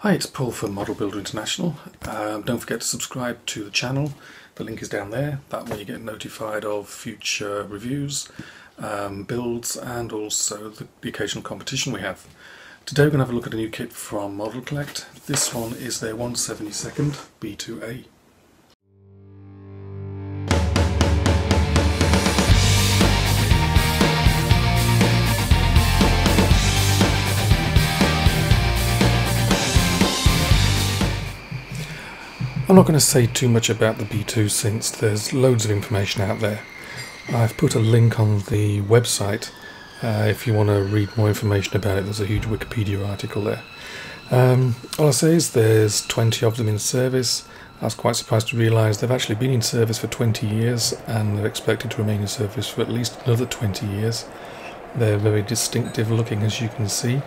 Hi, it's Paul from Model Builder International. Don't forget to subscribe to the channel. The link is down there. That way you get notified of future reviews, builds, and also the occasional competition we have. Today we're going to have a look at a new kit from Modelcollect. This one is their 1/72 B-2A. I'm not going to say too much about the B2 since there's loads of information out there. I've put a link on the website if you want to read more information about it. There's a huge Wikipedia article there. All I'll say is there's 20 of them in service. I was quite surprised to realise they've actually been in service for 20 years and they're expected to remain in service for at least another 20 years. They're very distinctive looking, as you can see.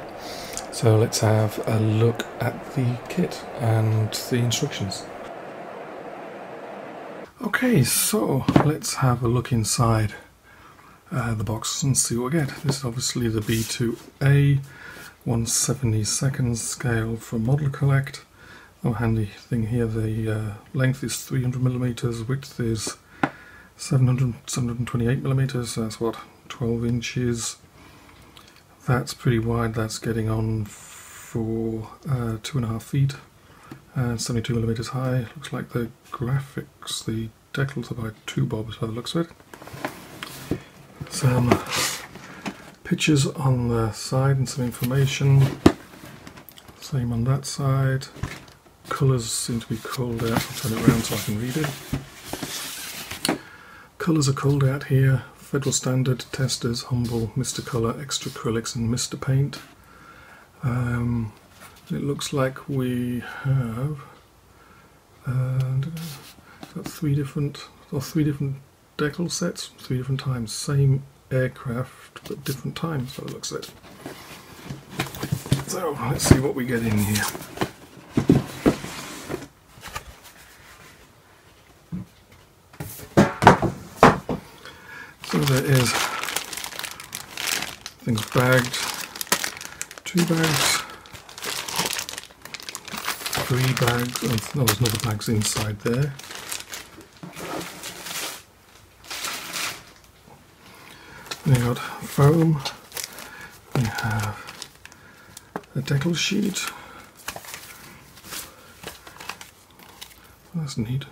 So let's have a look at the kit and the instructions. Okay, so let's have a look inside the box and see what we get. This is obviously the B-2A 1/72 scale from Modelcollect. Oh, handy thing here, the length is 300mm, width is 728mm, so that's what, 12 inches. That's pretty wide, that's getting on for 2.5 feet. 72mm high. Looks like the graphics, the decals are by 2 bobs by the looks of it. Some pictures on the side and some information. Same on that side. Colours seem to be called out. I'll turn it around so I can read it. Colours are called out here. Federal Standard, Testers, Humble, Mr. Colour, Extra Acrylics and Mr. Paint. It looks like we have three different decal sets, 3 different times. Same aircraft, but different times by the looks of it. So let's see what we get in here. So there is things bagged, 2 bags. 3 bags, oh, there's another bags inside there. We got foam, we have a decal sheet, that's neat,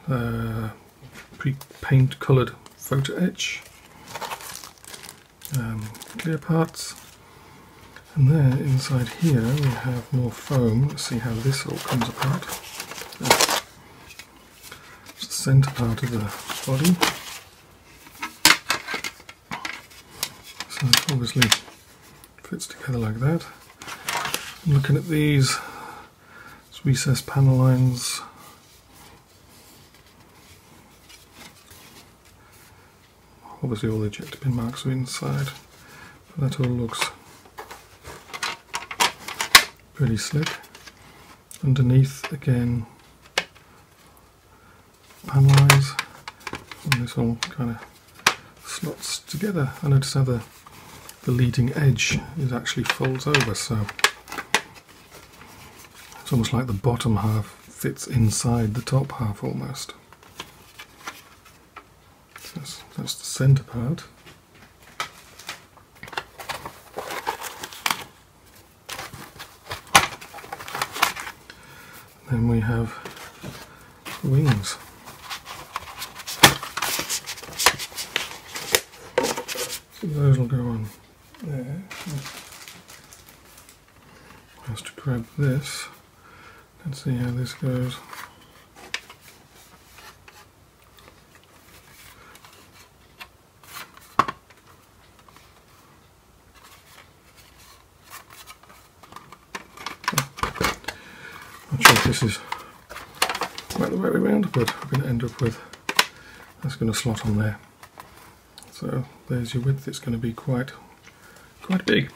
pre-paint coloured photo etch, clear parts. And then inside here we have more foam. Let's see how this all comes apart. It's the centre part of the body. So it obviously fits together like that. I'm looking at these, it's recessed panel lines. Obviously all the ejector pin marks are inside, but that all looks pretty slick. Underneath again panel lines, and this all kind of slots together. I notice how the leading edge is actually folds over, so it's almost like the bottom half fits inside the top half almost. That's the centre part. Then we have the wings. So those will go on there. Just to grab this. Let's see how this goes. Not sure if this is right the way around, but we're going to end up with, that's going to slot on there. So there's your width. It's going to be quite big.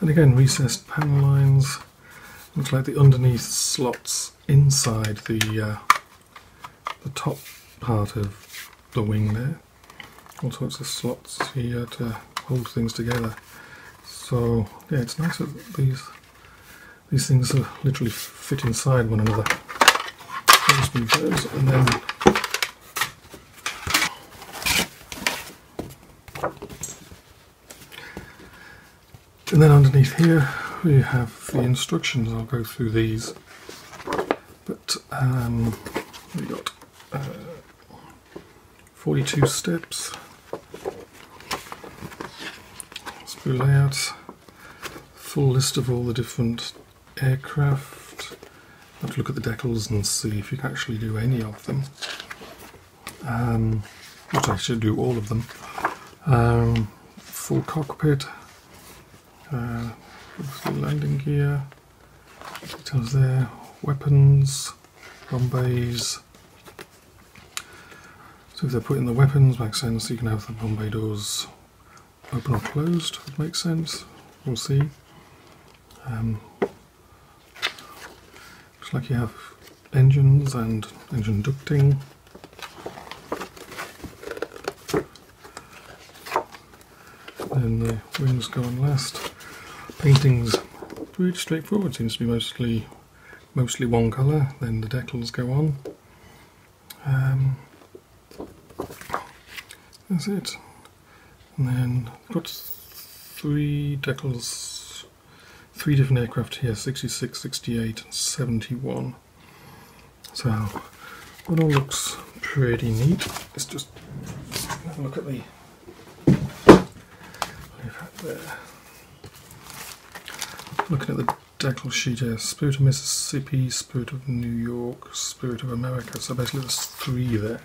And again, recessed panel lines. Looks like the underneath slots inside the top part of the wing there. All sorts of slots here to hold things together. So yeah, it's nice that these These things are literally fit inside one another. Just move those, and then underneath here we have the instructions. I'll go through these, but we got 42 steps, sprue layouts, full list of all the different aircraft. Have to look at the decals and see if you can actually do any of them. Which I should do all of them. Full cockpit, landing gear, details there, weapons, bomb bays. So if they're putting the weapons, makes sense. You can have the bomb bay doors open or closed, would make sense. We'll see. Looks like you have engines and engine ducting. Then the wings go on last. Painting's pretty straightforward. Seems to be mostly one colour. Then the decals go on. That's it. And then got 3 decals, 3 different aircraft here, 66, 68 and 71. So it all looks pretty neat. Let's just have a look at the there. Looking at the decal sheet here, Spirit of Mississippi, Spirit of New York, Spirit of America. So basically there's 3 there.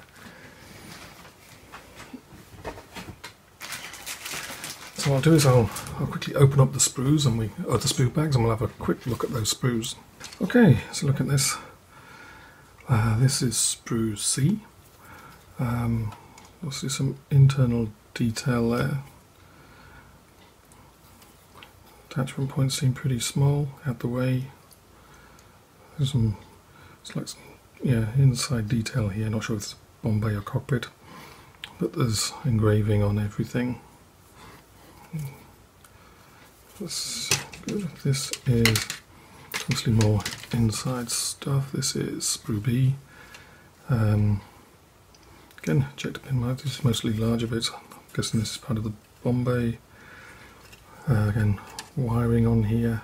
So what I'll do is I'll quickly open up the sprues and the sprue bags, and we'll have a quick look at those sprues. Okay, so look at this. This is sprue C. You'll see some internal detail there. Attachment points seem pretty small out the way. There's some, it's like some, inside detail here. Not sure if it's bomb bay or cockpit, but there's engraving on everything. That's good. This is obviously more inside stuff. This is sprue B. Again, ejector pin mount. This is mostly larger bits. I'm guessing this is part of the bomb bay. Again, wiring on here.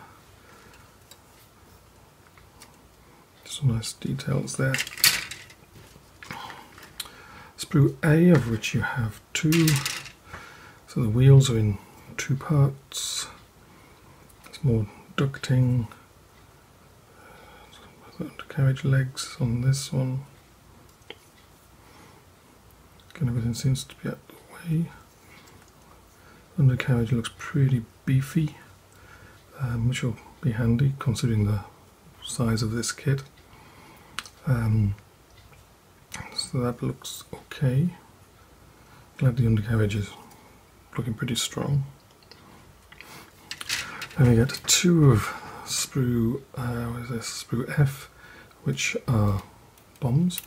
Some nice details there. Sprue A, of which you have 2. So the wheels are in 2 parts. There's more ducting. Undercarriage legs on this one. Again, everything seems to be out the way. Undercarriage looks pretty beefy, which will be handy considering the size of this kit. So that looks okay. Glad the undercarriage is looking pretty strong. Then we get 2 of sprue, what is this? Sprue F, which are bombs.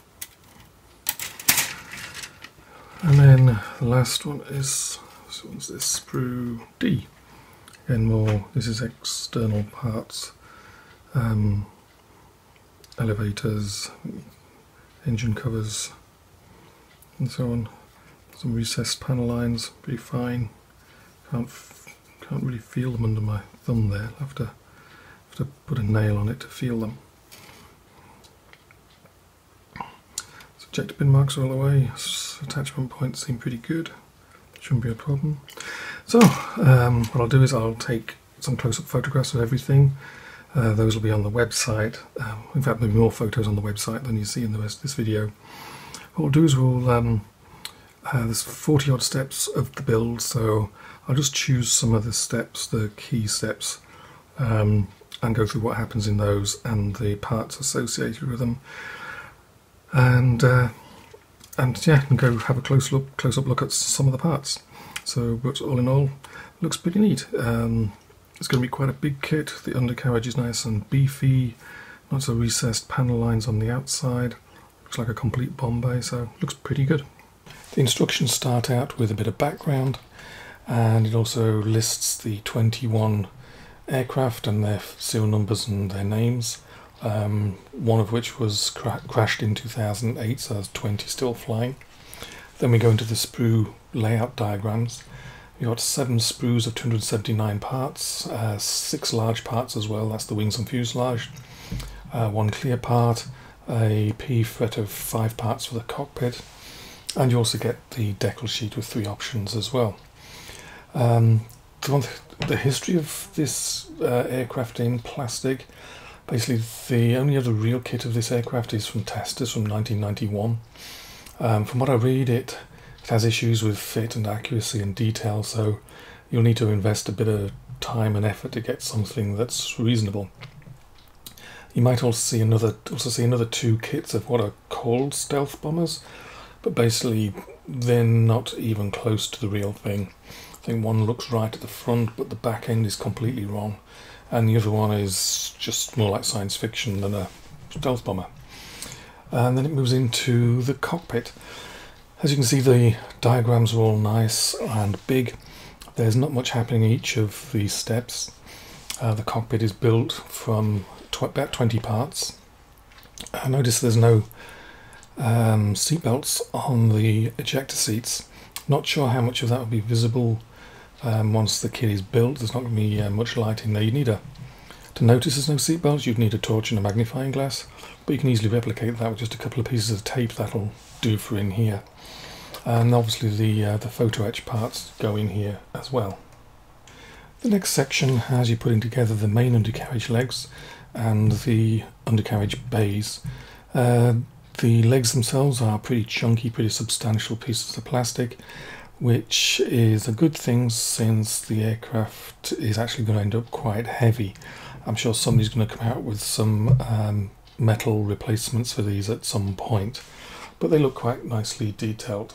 And then the last one is, so what's this? Sprue D. Again, more, this is external parts, elevators, engine covers, and so on. Some recessed panel lines, pretty fine. Can't really feel them under my thumb there. I'll have to put a nail on it to feel them. So ejector pin marks are all the way. Attachment points seem pretty good. Shouldn't be a problem. So what I'll do is I'll take some close-up photographs of everything. Those will be on the website. In fact, there'll be more photos on the website than you see in the rest of this video. What we'll do is we'll there's 40 odd steps of the build, so I'll just choose some of the steps, the key steps, and go through what happens in those and the parts associated with them, and yeah, and go have a close-up look at some of the parts. So, but all in all, looks pretty neat. It's going to be quite a big kit. The undercarriage is nice and beefy, not so recessed panel lines on the outside. Looks like a complete bomb bay, so looks pretty good. The instructions start out with a bit of background, and it also lists the 21 aircraft and their serial numbers and their names. One of which was crashed in 2008, so there's 20 still flying. Then we go into the sprue layout diagrams. We've got 7 sprues of 279 parts, 6 large parts as well, that's the wings and fuselage, 1 clear part, a P fret of 5 parts for the cockpit, and you also get the decal sheet with 3 options as well. The history of this aircraft in plastic, basically the only other real kit of this aircraft is from testers from 1991. From what I read, it has issues with fit and accuracy and detail, so you'll need to invest a bit of time and effort to get something that's reasonable. You might also see another 2 kits of what are called stealth bombers, but basically they're not even close to the real thing. I think one looks right at the front, but the back end is completely wrong, and the other one is just more like science fiction than a stealth bomber. And then it moves into the cockpit. As you can see, the diagrams are all nice and big. There's not much happening in each of these steps. The cockpit is built from about 20 parts. I notice there's no seat belts on the ejector seats. Not sure how much of that will be visible once the kit is built. There's not going to be much light in there. You need to notice there's no seat belts, you'd need a torch and a magnifying glass, but you can easily replicate that with just a couple of pieces of tape. That'll do for in here. And obviously the photo etch parts go in here as well. The next section has you putting together the main undercarriage legs and the undercarriage bays. The legs themselves are pretty chunky, pretty substantial pieces of plastic, which is a good thing since the aircraft is actually going to end up quite heavy. I'm sure somebody's going to come out with some metal replacements for these at some point, but they look quite nicely detailed.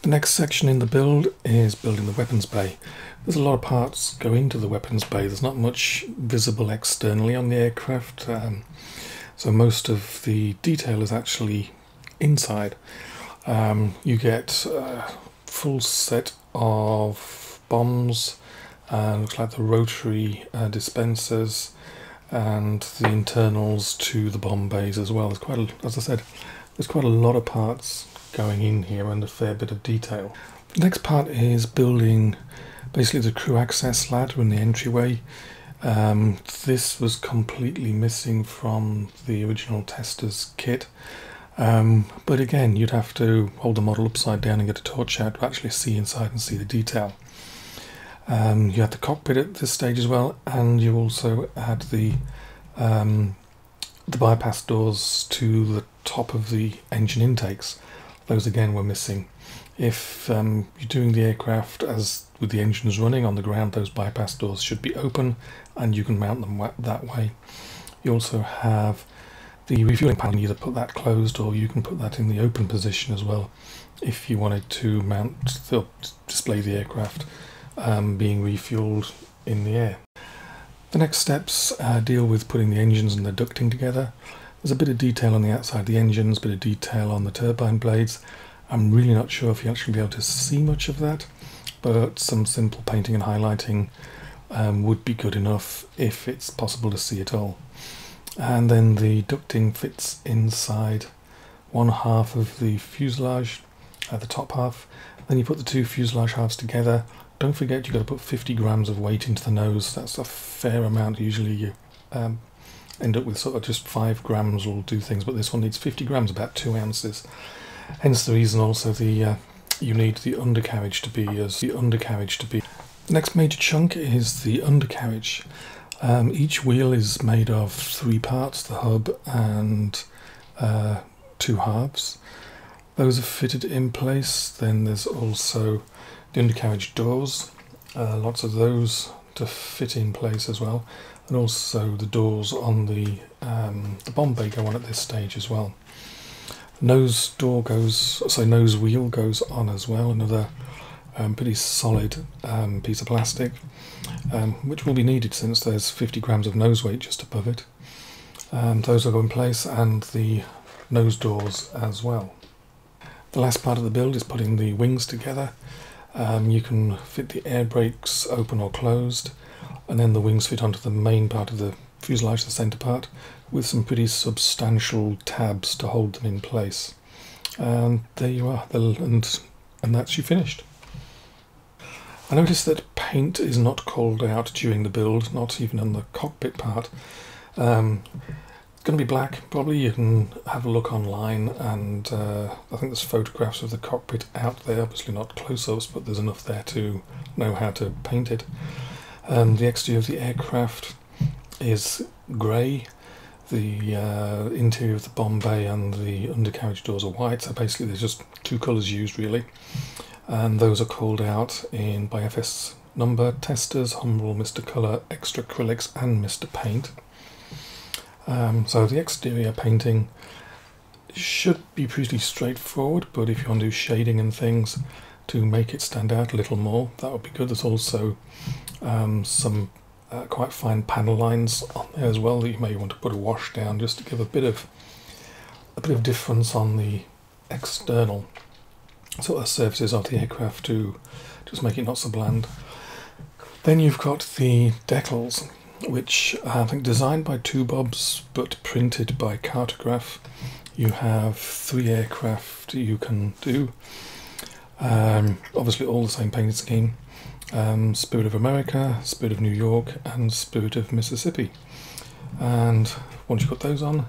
The next section in the build is building the weapons bay. There's a lot of parts go into the weapons bay. There's not much visible externally on the aircraft, so most of the detail is actually inside. You get a full set of bombs, looks like the rotary dispensers, and the internals to the bomb bays as well. As I said, there's quite a lot of parts going in here and a fair bit of detail. The next part is building basically the crew access ladder and the entryway. This was completely missing from the original tester's kit, but again you'd have to hold the model upside down and get a torch out to actually see inside and see the detail. You had the cockpit at this stage as well, and you also had the bypass doors to the top of the engine intakes. Those again were missing. If you're doing the aircraft as with the engines running on the ground, those bypass doors should be open and you can mount them that way. You also have the refueling panel. You either put that closed or you can put that in the open position as well if you wanted to display the aircraft being refueled in the air. The next steps deal with putting the engines and the ducting together. There's a bit of detail on the outside of the engines, a bit of detail on the turbine blades. I'm really not sure if you'll actually be able to see much of that, but some simple painting and highlighting would be good enough if it's possible to see it all. And then the ducting fits inside one half of the fuselage, the top half. Then you put the 2 fuselage halves together. Don't forget you've got to put 50 grams of weight into the nose. That's a fair amount. Usually you end up with sort of just 5 grams will do things, but this one needs 50 grams, about 2 ounces. Hence the reason also you need the undercarriage to be as the undercarriage to be. The next major chunk is the undercarriage. Each wheel is made of 3 parts, the hub and 2 halves. Those are fitted in place. Then there's also the undercarriage doors, lots of those to fit in place as well, and also the doors on the bomb bay go on at this stage as well. Nose wheel goes on as well, another pretty solid piece of plastic, which will be needed since there's 50 grams of nose weight just above it. Those will go in place, and the nose doors as well. The last part of the build is putting the wings together. You can fit the air brakes open or closed. and then the wings fit onto the main part of the fuselage, the centre part, with some pretty substantial tabs to hold them in place. And there you are, and that's you finished. I noticed that paint is not called out during the build, not even on the cockpit part. It's going to be black, probably. You can have a look online, and I think there's photographs of the cockpit out there, obviously not close-ups, but there's enough there to know how to paint it. The exterior of the aircraft is grey. The interior of the bomb bay and the undercarriage doors are white, so basically there's just two colours used really. And those are called out by FS number testers: Humbrol, Mr. Colour, Extra Acrylics and Mr. Paint. So the exterior painting should be pretty straightforward, but if you want to do shading and things to make it stand out a little more, that would be good. There's also some quite fine panel lines on there as well that you may want to put a wash down just to give a bit of difference on the external sort of surfaces of the aircraft to just make it not so bland. Then you've got the decals, which I think designed by Two Bobs but printed by Cartograph. You have 3 aircraft you can do. Obviously all the same painting scheme. Spirit of America, Spirit of New York and Spirit of Mississippi. And once you've got those on,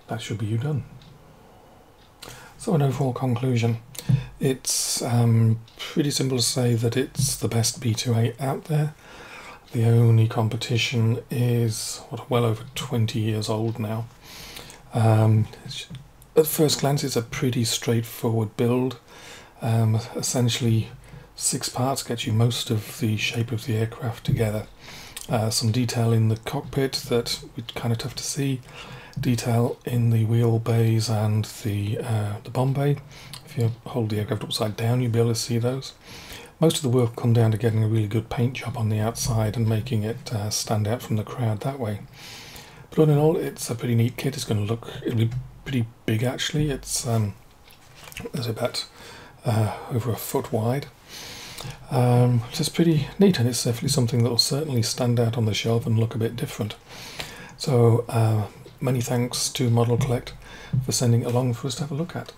that should be you done. So an overall conclusion. It's pretty simple to say that it's the best B-2A out there. The only competition is well over 20 years old now. At first glance it's a pretty straightforward build. Essentially 6 parts get you most of the shape of the aircraft together. Some detail in the cockpit that was kind of tough to see. Detail in the wheel bays and the bomb bay. If you hold the aircraft upside down, you'll be able to see those. Most of the work will come down to getting a really good paint job on the outside and making it stand out from the crowd that way. But all in all, it's a pretty neat kit. It'll be pretty big actually. It's about over a foot wide. It's pretty neat, and it's definitely something that will certainly stand out on the shelf and look a bit different. So many thanks to Modelcollect for sending it along for us to have a look at.